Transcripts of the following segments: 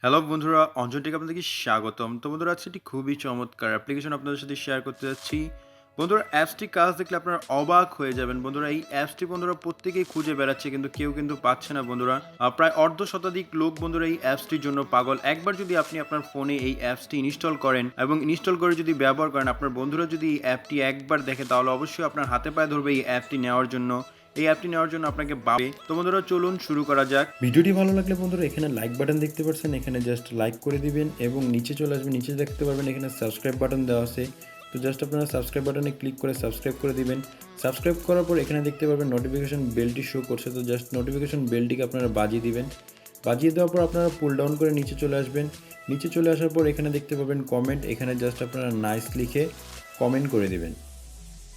Hello বন্ধুরা, অঞ্জনটেক আপনাদেরকে স্বাগতম। তো বন্ধুরা, আজকে একটি খুবই চমৎকার অ্যাপ্লিকেশন আপনাদের সাথে শেয়ার করতে যাচ্ছি। বন্ধুরা, অ্যাপসটি কাজ দেখলে আপনারা অবাক হয়ে যাবেন। বন্ধুরা, এই অ্যাপসটি বন্ধুরা প্রত্যেকেই খুঁজে বেড়াচ্ছে, কিন্তু কেউ কিন্তু পাচ্ছে না বন্ধুরা। প্রায় অর্ধ শতাধিক লোক বন্ধুরা এই অ্যাপসটির জন্য পাগল। একবার যদি আপনি আপনার ফোনে এই অ্যাপসটি ইনস্টল করেন এবং ইনস্টল করে যদি ব্যবহার করেন, আপনার বন্ধুরা যদি এই অ্যাপটি একবার দেখে তাহলে অবশ্যই আপনার হাতে পায়ে ধরবে এই অ্যাপটি নেওয়ার জন্য। এই অ্যাপটি নেওয়ার জন্য আপনাকে পাবে। তো বন্ধুরা, চলুন শুরু করা যাক। ভিডিওটি ভালো লাগলে বন্ধুরা এখানে লাইক বাটন দেখতে পাচ্ছেন, এখানে জাস্ট লাইক করে দিবেন এবং নিচে চলে আসবেন, নিচে দেখতে পারবেন এখানে সাবস্ক্রাইব বাটন দেওয়া আছে। তো জাস্ট আপনারা সাবস্ক্রাইব বাটনে ক্লিক করে সাবস্ক্রাইব করে দিবেন। সাবস্ক্রাইব করার পর এখানে দেখতে পারবেন নোটিফিকেশন বেলটি শো করছে, তো জাস্ট নোটিফিকেশন বেলটিকে আপনারা বাজিয়ে দিবেন। বাজিয়ে দেওয়ার পর আপনারা পুল ডাউন করে নিচে চলে আসবেন। নিচে চলে আসার পর এখানে দেখতে পাবেন কমেন্ট, এখানে জাস্ট আপনারা নাইস লিখে কমেন্ট করে দিবেন।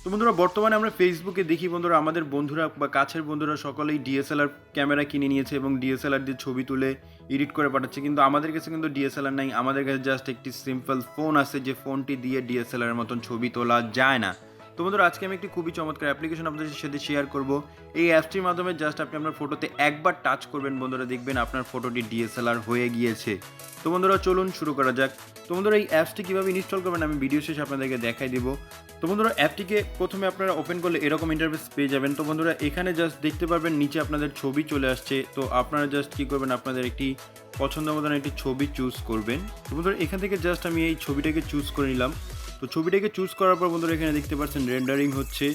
তো বন্ধুরা, বর্তমানে আমরা ফেসবুকে দেখি বন্ধুরা, আমাদের বন্ধুরা বা কাছের বন্ধুরা সকলেই ডিএসএলআর ক্যামেরা কিনে নিয়েছে এবং ডিএসএলআর দিয়ে ছবি তুলে এডিট করে পাঠাচ্ছে, কিন্তু আমাদের কাছে কিন্তু ডিএসএলআর নাই। আমাদের কাছে জাস্ট একটি সিম্পল ফোন আছে, যে ফোনটি দিয়ে ডিএসএলআর এর মতন ছবি তোলা যায় না। তো বন্ধুরা, আজকে আমি একটি খুবই চমৎকার অ্যাপ্লিকেশন আপনাদের সাথে শেয়ার করব। এই অ্যাপসটির মাধ্যমে জাস্ট আপনি আপনার ফটোতে একবার টাচ করবেন বন্ধুরা, দেখবেন আপনার ফটোটি ডিএসএলআর হয়ে গিয়েছে। তো বন্ধুরা, চলুন শুরু করা যাক। তো বন্ধুরা, এই অ্যাপসটি কীভাবে ইনস্টল করবেন আমি ভিডিও শেষে আপনাদেরকে দেখাই দিব। তো বন্ধুরা, অ্যাপটিকে প্রথমে আপনারা ওপেন করলে এরকম ইন্টারফেস পেয়ে যাবেন। তো বন্ধুরা, এখানে জাস্ট দেখতে পারবেন নিচে আপনাদের ছবি চলে আসছে। তো আপনারা জাস্ট কী করবেন, আপনাদের একটি পছন্দ মতন একটি ছবি চুজ করবেন। তো বন্ধুরা, এখান থেকে জাস্ট আমি এই ছবিটাকে চুজ করে নিলাম। তো ছবিটাকে চুজ করার পর বন্ধুরা, এখানে দেখতে পাচ্ছেন রেন্ডারিং হচ্ছে।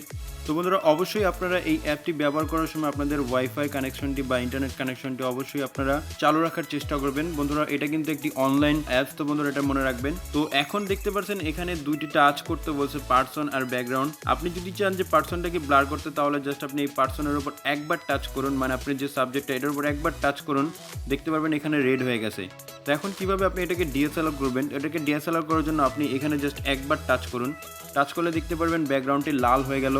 তো বন্ধুরা, অবশ্যই আপনারা এই অ্যাপটি ব্যবহার করার সময় আপনাদের ওয়াইফাই কানেকশনটি বা ইন্টারনেট কানেকশনটি অবশ্যই আপনারা চালু রাখার চেষ্টা করবেন। বন্ধুরা, এটা কিন্তু একটি অনলাইন অ্যাপস, তো বন্ধুরা এটা মনে রাখবেন। তো এখন দেখতে পাচ্ছেন এখানে দুইটি টাচ করতে বলছে, পার্সন আর ব্যাকগ্রাউন্ড। আপনি যদি চান যে পার্সনটাকে ব্লার করতে, তাহলে জাস্ট আপনি এই পার্সনের উপর একবার টাচ করুন, মানে আপনি যে সাবজেক্টটা এটার উপর একবার টাচ করুন, দেখতে পারবেন এখানে রেড হয়ে গেছে। তো এখন কিভাবে আপনি এটাকে ডিএসএলআর করবেন, এটাকে ডিএসএলআর করার জন্য আপনি এখানে জাস্ট একবার টাচ করুন। টাচ করলে দেখতে পারবেন ব্যাকগ্রাউন্ডটি লাল হয়ে গেল।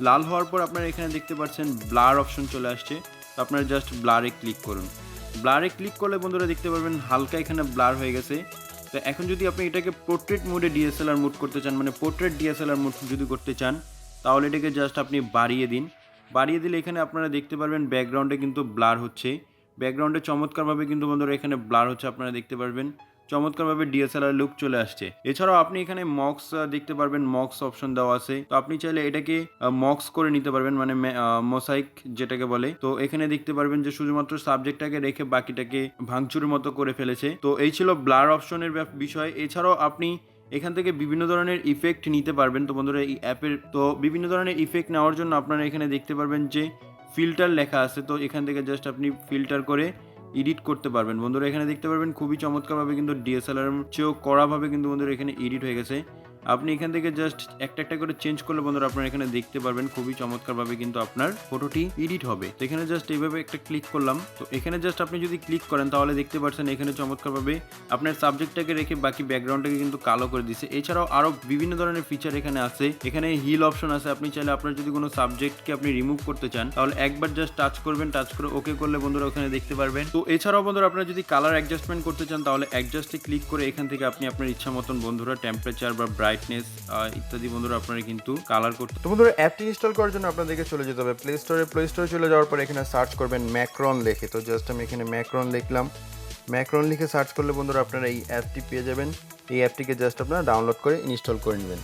লাল হওয়ার পর আপনারা এখানে দেখতে পাচ্ছেন ব্লার অপশন চলে আসছে। তো আপনারা জাস্ট ব্লারে ক্লিক করুন। ব্লারে ক্লিক করলে বন্ধুরা দেখতে পারবেন হালকা এখানে ব্লার হয়ে গেছে। তো এখন যদি আপনি এটাকে পোর্ট্রেট মোডে ডিএসএলআর মুড করতে চান, মানে পোর্ট্রেট ডিএসএলআর মুড যদি করতে চান, তাহলে এটাকে জাস্ট আপনি বাড়িয়ে দিন। বাড়িয়ে দিলে এখানে আপনারা দেখতে পারবেন ব্যাকগ্রাউন্ডে কিন্তু ব্লার হচ্ছে। ব্যাকগ্রাউন্ডে চমৎকারভাবে কিন্তু বন্ধুরা এখানে ব্লার হচ্ছে, আপনারা দেখতে পারবেন চমৎকারভাবে ডিএসএলআর লুক চলে আসছে। এছাড়াও আপনি এখানে মক্স দেখতে পারবেন, মক্স অপশন দেওয়া আছে। তো আপনি চাইলে এটাকে মক্স করে নিতে পারবেন, মানে মোসাইক যেটাকে বলে। তো এখানে দেখতে পারবেন যে শুধুমাত্র সাবজেক্টটাকে রেখে বাকিটাকে ভাঙচুরের মতো করে ফেলেছে। তো এই ছিল ব্লার অপশনের বিষয়। এছাড়াও আপনি এখান থেকে বিভিন্ন ধরনের ইফেক্ট নিতে পারবেন। তো বন্ধুরা, এই অ্যাপের তো বিভিন্ন ধরনের ইফেক্ট নেওয়ার জন্য আপনারা এখানে দেখতে পারবেন যে ফিল্টার লেখা আছে। তো এখান থেকে জাস্ট আপনি ফিল্টার করে এডিট করতে পারবেন। বন্ধুরা, এখানে দেখতে পারবেন খুবই চমৎকারভাবে কিন্তু ডিএসএলআর চেয়েও কড়াভাবে কিন্তু বন্ধুরা এখানে এডিট হয়ে গেছে। আপনি এখান থেকে জাস্ট একটা একটা করে চেঞ্জ করলে বন্ধুরা আপনারা এখানে দেখতে পারবেন খুবই চমৎকারভাবে কিন্তু আপনার ফটোটি এডিট হবে। তো এখানে জাস্ট এইভাবে একটা ক্লিক করলাম। তো এখানে জাস্ট আপনি যদি ক্লিক করেন তাহলে দেখতে পাচ্ছেন এখানে চমৎকারভাবে আপনার সাবজেক্টটাকে রেখে বাকি ব্যাকগ্রাউন্ডটাকে কিন্তু কালো করে দিচ্ছে। এছাড়াও আরও বিভিন্ন ধরনের ফিচার এখানে আছে। এখানে হিল অপশন আছে। আপনি চাইলে আপনার যদি কোনো সাবজেক্টকে আপনি রিমুভ করতে চান, তাহলে একবার জাস্ট টাচ করবেন, টাচ করে ওকে করলে বন্ধুরা ওখানে দেখতে পারবেন। তো এছাড়াও বন্ধুরা, আপনারা যদি কালার অ্যাডজাস্টমেন্ট করতে চান, তাহলে অ্যাডজাস্টে ক্লিক করে এখান থেকে আপনি আপনার ইচ্ছা মতন বন্ধুরা টেম্পারেচার বা ব্রাইটনেস ইত্যাদি বন্ধুরা আপনারা কিন্তু কালার করতে। তো বন্ধুরা, অ্যাপটি ইনস্টল করার জন্য আপনাদেরকে চলে যেতে হবে প্লে স্টোরে। প্লে স্টোরে চলে যাওয়ার পর এখানে সার্চ করবেন ম্যাক্রন লিখে। তো জাস্ট আমি এখানে ম্যাক্রন লিখলাম। ম্যাক্রন লিখে সার্চ করলে বন্ধুরা আপনারা এই অ্যাপটি পেয়ে যাবেন। এই অ্যাপটিকে জাস্ট আপনারা ডাউনলোড করে ইনস্টল করে নেবেন।